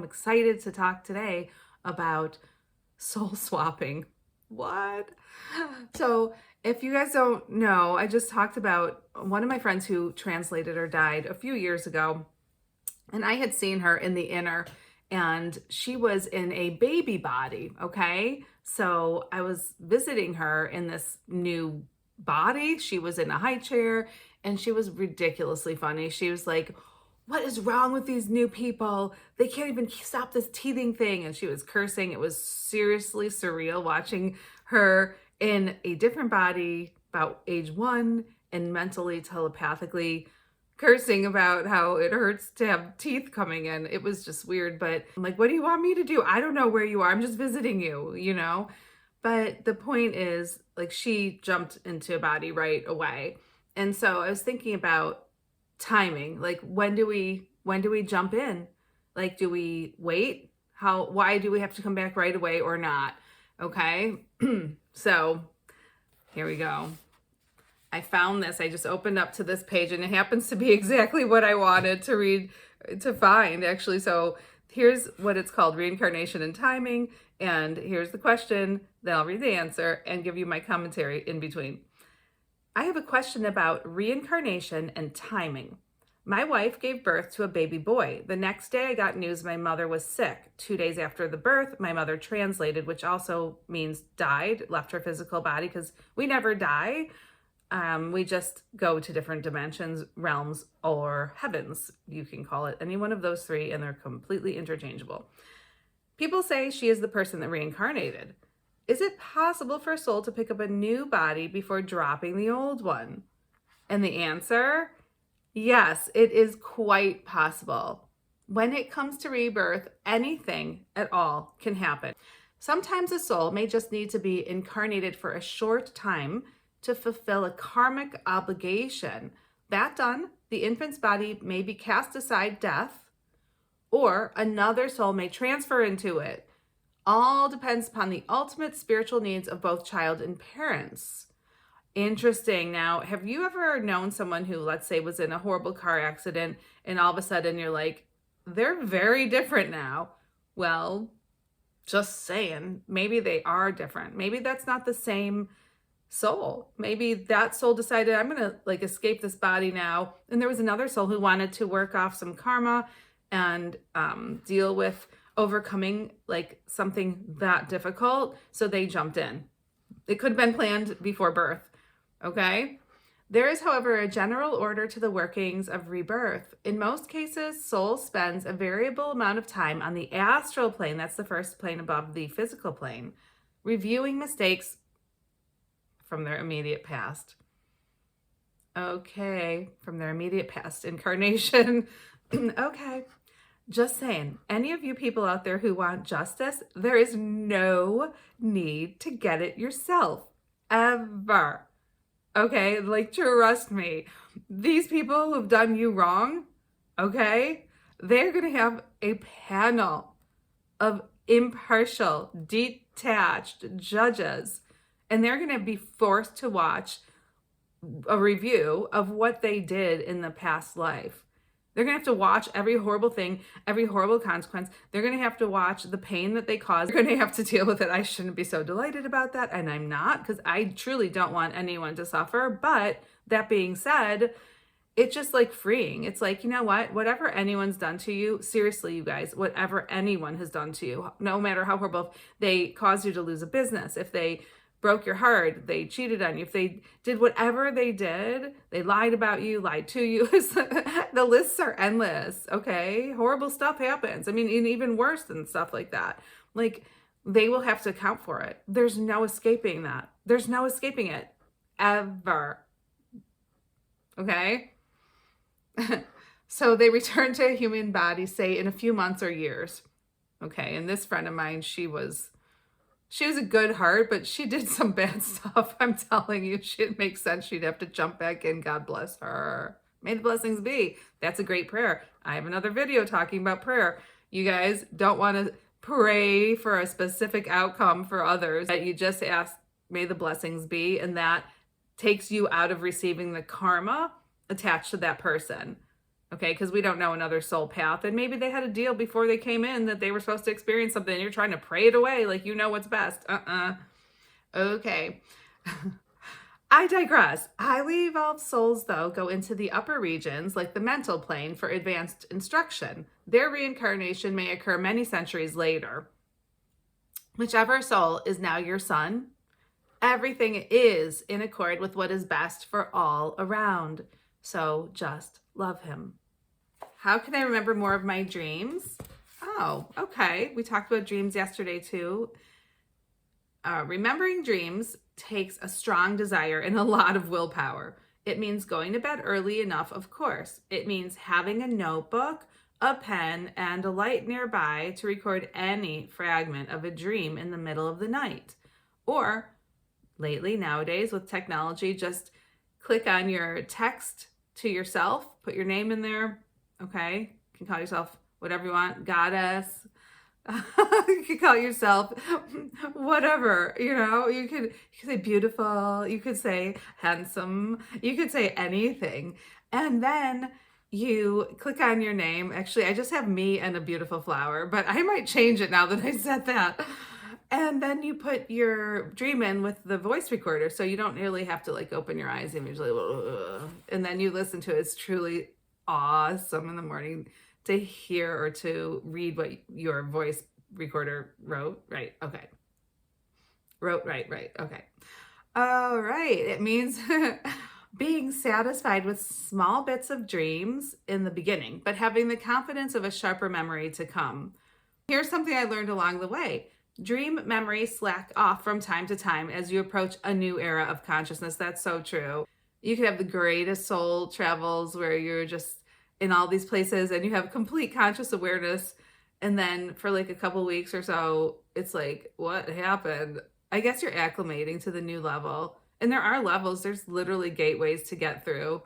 excited to talk today about soul swapping. What? So if you guys don't know, I just talked about one of my friends who translated or died a few years ago, and I had seen her in the inner, and she was in a baby body, okay? So I was visiting her in this new body. She was in a high chair, and she was ridiculously funny. She was like, what is wrong with these new people? They can't even stop this teething thing. And she was cursing. It was seriously surreal watching her in a different body about age 1 and mentally, telepathically cursing about how it hurts to have teeth coming in. It was just weird, but I'm like, what do you want me to do? I don't know where you are. I'm just visiting you, you know? But the point is, like, she jumped into a body right away. And so I was thinking about timing. Like, when do we jump in? Like, do we wait? Why do we have to come back right away or not? Okay. So here we go. I found this. I just opened up to this page, and it happens to be exactly what I wanted to find, actually. So here's what it's called: Reincarnation and Timing. And here's the question. Then I'll read the answer and give you my commentary in between. I have a question about reincarnation and timing. My wife gave birth to a baby boy. The next day I got news my mother was sick. 2 days after the birth, my mother translated, which also means died, left her physical body, because we never die. We just go to different dimensions, realms, or heavens. You can call it any one of those three, and they're completely interchangeable. People say she is the person that reincarnated. Is it possible for a soul to pick up a new body before dropping the old one? And the answer, yes, it is quite possible. When it comes to rebirth, anything at all can happen. Sometimes a soul may just need to be incarnated for a short time to fulfill a karmic obligation. That done, the infant's body may be cast aside, death, or another soul may transfer into it. All depends upon the ultimate spiritual needs of both child and parents. Interesting. Now, have you ever known someone who, let's say, was in a horrible car accident, and all of a sudden you're like, they're very different now? Well, just saying, maybe they are different. Maybe that's not the same soul. Maybe that soul decided, I'm going to escape this body now. And there was another soul who wanted to work off some karma and deal with overcoming something that difficult. So they jumped in. It could have been planned before birth. Okay. There is, however, a general order to the workings of rebirth. In most cases, soul spends a variable amount of time on the astral plane. That's the first plane above the physical plane, reviewing mistakes from their immediate past. Okay, from their immediate past incarnation. Okay, just saying, any of you people out there who want justice, there is no need to get it yourself, ever. Okay, trust me. These people who've done you wrong, okay, they're gonna have a panel of impartial, detached judges, and they're going to be forced to watch a review of what they did in the past life. They're going to have to watch every horrible thing, every horrible consequence. They're going to have to watch the pain that they caused. They're going to have to deal with it. I shouldn't be so delighted about that, and I'm not, because I truly don't want anyone to suffer. But that being said, it's just freeing. It's you know what? Whatever anyone's done to you, seriously, you guys, whatever anyone has done to you, no matter how horrible, they caused you to lose a business, if they broke your heart, they cheated on you, if they did whatever they did, they lied about you, lied to you, the lists are endless, okay? Horrible stuff happens. I mean, even worse than stuff like that. They will have to account for it. There's no escaping that. There's no escaping it, ever. Okay? So they return to a human body, say in a few months or years. Okay, and this friend of mine, she was a good heart, but she did some bad stuff. I'm telling you, it makes sense. She'd have to jump back in. God bless her. May the blessings be. That's a great prayer. I have another video talking about prayer. You guys don't want to pray for a specific outcome for others. That you just ask, may the blessings be, and that takes you out of receiving the karma attached to that person. Okay, because we don't know another soul path, and maybe they had a deal before they came in that they were supposed to experience something, and you're trying to pray it away like you know what's best. Okay. I digress. Highly evolved souls, though, go into the upper regions, like the mental plane, for advanced instruction. Their reincarnation may occur many centuries later. Whichever soul is now your son, everything is in accord with what is best for all around. So just love him. How can I remember more of my dreams? Oh, okay. We talked about dreams yesterday too. Remembering dreams takes a strong desire and a lot of willpower. It means going to bed early enough, of course. It means having a notebook, a pen, and a light nearby to record any fragment of a dream in the middle of the night. Or, lately, nowadays, with technology, just click on your text to yourself, put your name in there, okay? You can call yourself whatever you want, goddess. You can call yourself whatever, you could say beautiful, you could say handsome, you could say anything. And then you click on your name. Actually, I just have me and a beautiful flower, but I might change it now that I said that. And then you put your dream in with the voice recorder, so you don't really have to like open your eyes immediately. And then you listen to it. It's truly awesome in the morning to hear or to read what your voice recorder wrote. Right. Okay. Wrote. Right. Okay. All right. It means being satisfied with small bits of dreams in the beginning, but having the confidence of a sharper memory to come. Here's something I learned along the way. Dream memories slack off from time to time as you approach a new era of consciousness. That's so true. You could have the greatest soul travels where you're just in all these places and you have complete conscious awareness. And then for like a couple weeks or so, it's like, what happened? I guess you're acclimating to the new level. And there are levels. There's literally gateways to get through.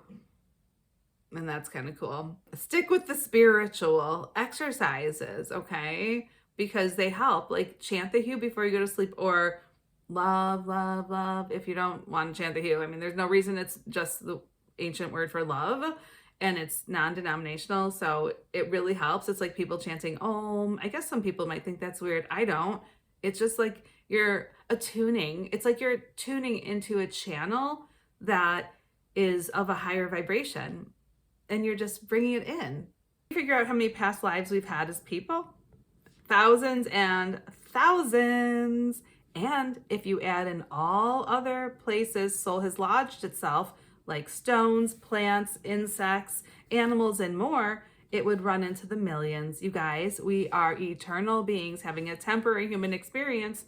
And that's kind of cool. Stick with the spiritual exercises, okay? Because they help. Like chant the hue before you go to sleep, or love, love, love. If you don't want to chant the hue, I mean, there's no reason. It's just the ancient word for love. And it's non-denominational, so it really helps. It's like people chanting Om. I guess some people might think that's weird. I don't. It's just like you're attuning. It's like you're tuning into a channel that is of a higher vibration, and you're just bringing it in. Figure out how many past lives we've had as people. Thousands and thousands. And if you add in all other places soul has lodged itself, like stones, plants, insects, animals, and more, it would run into the millions. You guys, we are eternal beings having a temporary human experience.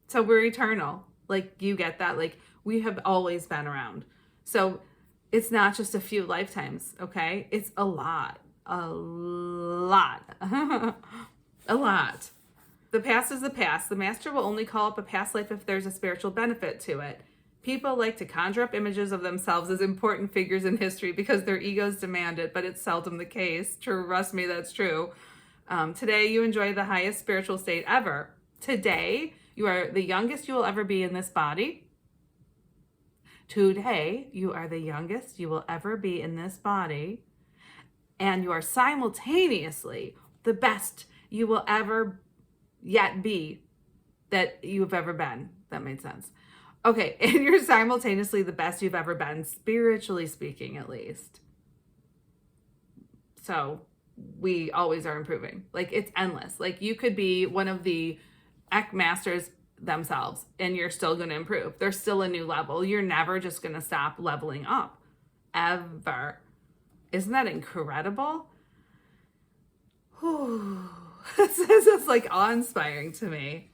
So we're eternal. Like, you get that? Like, we have always been around. So it's not just a few lifetimes, okay? It's a lot. A lot. A lot. The past is the past. The master will only call up a past life if there's a spiritual benefit to it. People like to conjure up images of themselves as important figures in history because their egos demand it, but it's seldom the case. Trust me, that's true. Today, you enjoy the highest spiritual state ever. Today, you are the youngest you will ever be in this body. Today, you are the youngest you will ever be in this body. And you are simultaneously the best you will ever yet be that you've ever been. That made sense. Okay, and you're simultaneously the best you've ever been, spiritually speaking, at least. So we always are improving. Like, it's endless. Like, you could be one of the Ek masters themselves, and you're still going to improve. There's still a new level. You're never just going to stop leveling up, ever. Isn't that incredible? This is like awe-inspiring to me.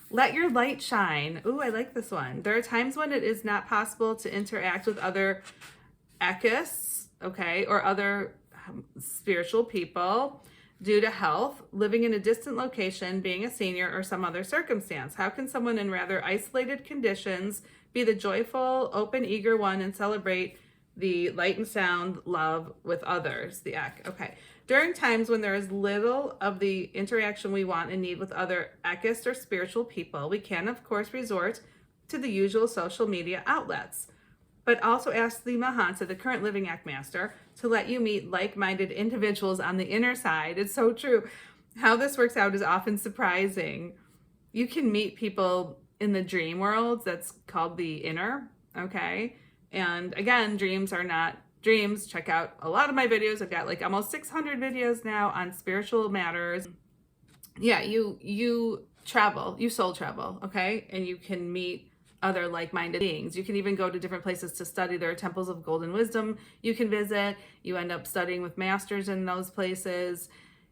Let your light shine. Ooh, I like this one. There are times when it is not possible to interact with other Eckankars, okay, or other spiritual people due to health, living in a distant location, being a senior, or some other circumstance. How can someone in rather isolated conditions be the joyful, open, eager one and celebrate the light and sound love with others? The Ek. Okay. During times when there is little of the interaction we want and need with other Eckankars or spiritual people, we can, of course, resort to the usual social media outlets, but also ask the Mahanta, the current living Ek Master, to let you meet like-minded individuals on the inner side. It's so true. How this works out is often surprising. You can meet people in the dream world that's called the inner, okay? And again, dreams are not dreams. Check out a lot of my videos. I've got like almost 600 videos now on spiritual matters. Yeah, you travel, you soul travel, okay? And you can meet other like-minded beings. You can even go to different places to study. There are temples of golden wisdom you can visit. You end up studying with masters in those places.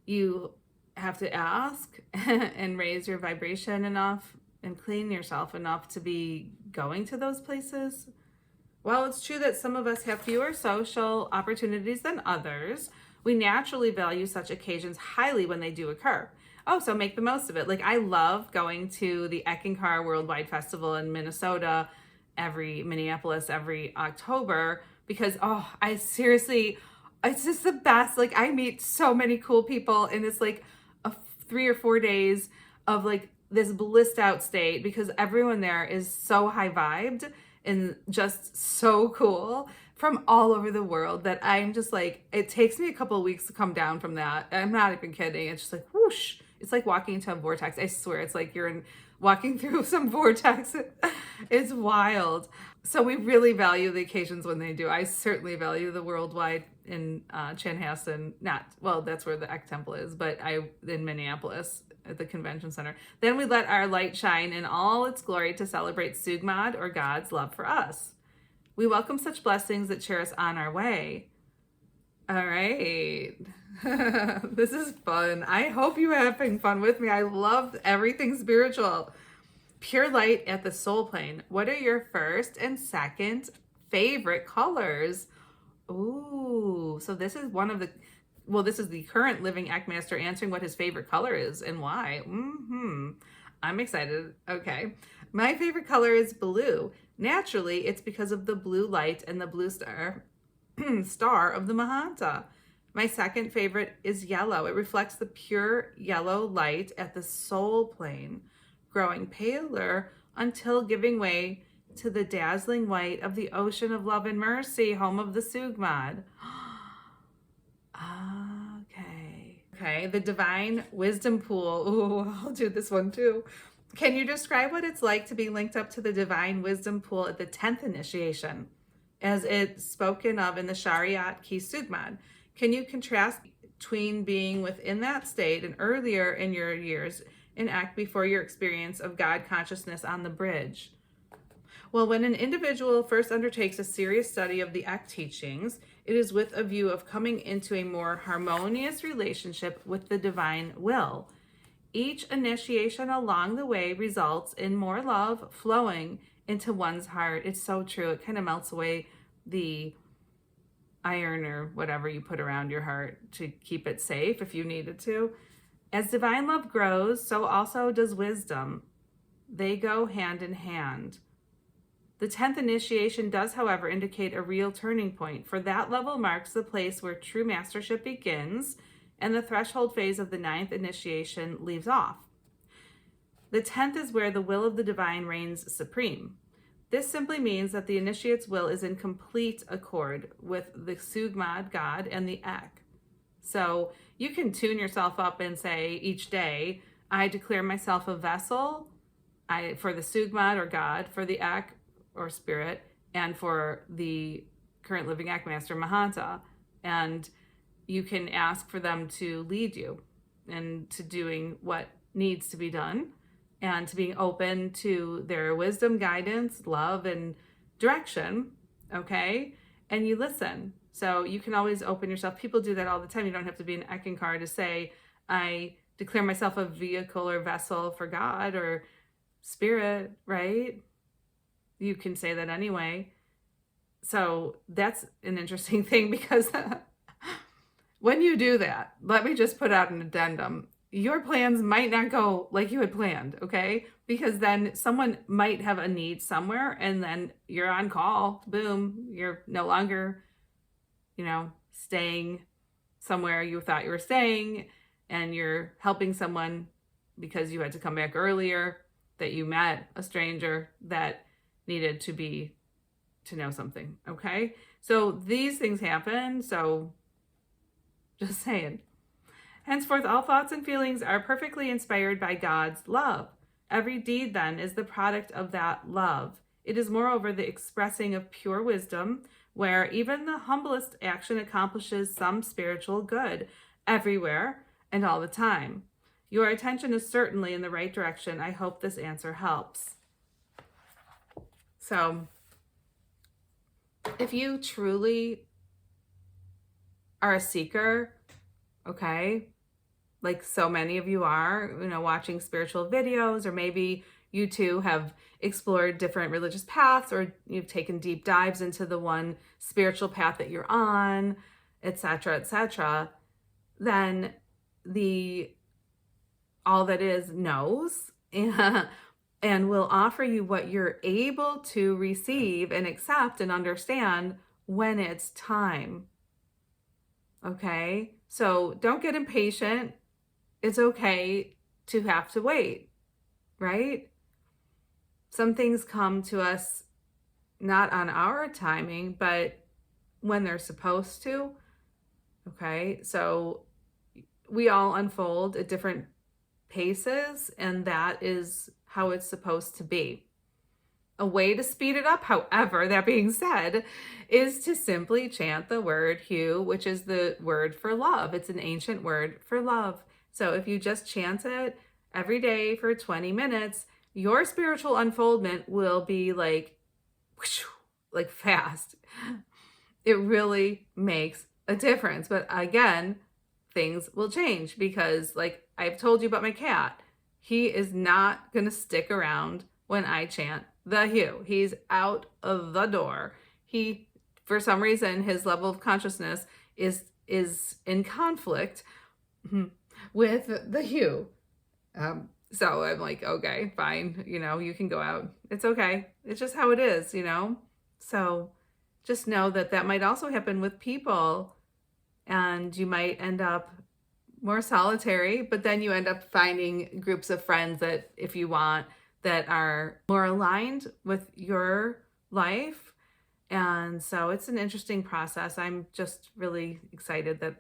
You have to ask and raise your vibration enough and clean yourself enough to be going to those places. While it's true that some of us have fewer social opportunities than others, we naturally value such occasions highly when they do occur. Oh, so make the most of it. Like, I love going to the Eckankar Worldwide Festival in Minneapolis every October, because, oh, I seriously, it's just the best. Like, I meet so many cool people, and it's like 3 or 4 days of like this blissed out state, because everyone there is so high vibed and just so cool from all over the world that I'm just like, it takes me a couple of weeks to come down from that. I'm not even kidding. It's just like whoosh. It's like walking into a vortex. I swear, it's like you're walking through some vortex. It's wild. So we really value the occasions when they do. I certainly value the worldwide in Chanhassen. That's where the Eck Temple is, but in Minneapolis at the convention center. Then we let our light shine in all its glory to celebrate Sugmad, or God's love for us. We welcome such blessings that cheer us on our way. All right. This is fun. I hope you're having fun with me. I love everything spiritual. Pure light at the soul plane. What are your first and second favorite colors? Ooh, so this is this is the current living Eck Master answering what his favorite color is and why. I'm excited. Okay. My favorite color is blue. Naturally, it's because of the blue light and the blue star of the Mahanta. My second favorite is yellow. It reflects the pure yellow light at the soul plane, growing paler until giving way to the dazzling white of the ocean of love and mercy, home of the Sugmad. Okay, the divine wisdom pool. Ooh, I'll do this one too. Can you describe what it's like to be linked up to the divine wisdom pool at the 10th initiation, as it's spoken of in the Shariat Ki Sugmad? Can you contrast between being within that state and earlier in your years in Eck before your experience of God consciousness on the bridge? Well, when an individual first undertakes a serious study of the Eck teachings, it is with a view of coming into a more harmonious relationship with the divine will. Each initiation along the way results in more love flowing into one's heart. It's so true. It kind of melts away the iron or whatever you put around your heart to keep it safe if you needed to. As divine love grows, so also does wisdom. They go hand in hand. The 10th initiation does, however, indicate a real turning point, for that level marks the place where true mastership begins and the threshold phase of the 9th initiation leaves off. The 10th is where the will of the divine reigns supreme. This simply means that the initiate's will is in complete accord with the Sugmad, God, and the Eck. So you can tune yourself up and say each day, I declare myself a vessel for the Sugmad or God, for the Eck or spirit, and for the current living Eck Master Mahanta. And you can ask for them to lead you and to doing what needs to be done, and to being open to their wisdom, guidance, love, and direction, okay? And you listen. So you can always open yourself. People do that all the time. You don't have to be an Eckankar to say, I declare myself a vehicle or vessel for God or spirit, right? You can say that anyway. So that's an interesting thing, because when you do that, let me just put out an addendum. Your plans might not go like you had planned, okay? Because then someone might have a need somewhere, and then you're on call. Boom, you're no longer, staying somewhere you thought you were staying, and you're helping someone because you had to come back earlier, that you met a stranger that needed to know something, okay? So these things happen. So just saying. Henceforth, all thoughts and feelings are perfectly inspired by God's love. Every deed, then, is the product of that love. It is, moreover, the expressing of pure wisdom, where even the humblest action accomplishes some spiritual good, everywhere and all the time. Your attention is certainly in the right direction. I hope this answer helps. So, if you truly are a seeker, okay, like so many of you are, watching spiritual videos, or maybe you too have explored different religious paths, or you've taken deep dives into the one spiritual path that you're on, etc., then all that is knows and will offer you what you're able to receive and accept and understand when it's time. Okay? So don't get impatient. It's okay to have to wait, right? Some things come to us not on our timing, but when they're supposed to. Okay? So we all unfold at different paces, and that is how it's supposed to be. A way to speed it up, however, that being said, is to simply chant the word Hu, which is the word for love. It's an ancient word for love. So if you just chant it every day for 20 minutes, your spiritual unfoldment will be like fast. It really makes a difference. But again, things will change because, like I've told you about my cat, he is not going to stick around when I chant the Hu. He's out of the door. He, for some reason, his level of consciousness is in conflict with the Hu. So I'm like, okay, fine. You can go out. It's okay. It's just how it is, So just know that might also happen with people, and you might end up more solitary, but then you end up finding groups of friends that, if you want, that are more aligned with your life. And so it's an interesting process. I'm just really excited that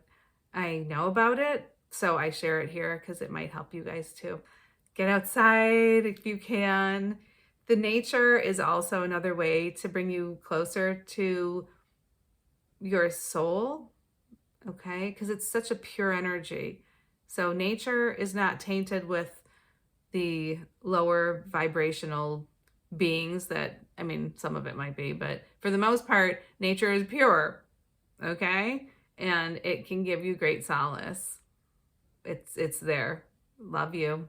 I know about it. So I share it here because it might help you guys too. Get outside if you can. The nature is also another way to bring you closer to your soul, okay? Because it's such a pure energy. So nature is not tainted with the lower vibrational beings that, some of it might be, but for the most part, nature is pure, okay? And it can give you great solace. It's there. Love you.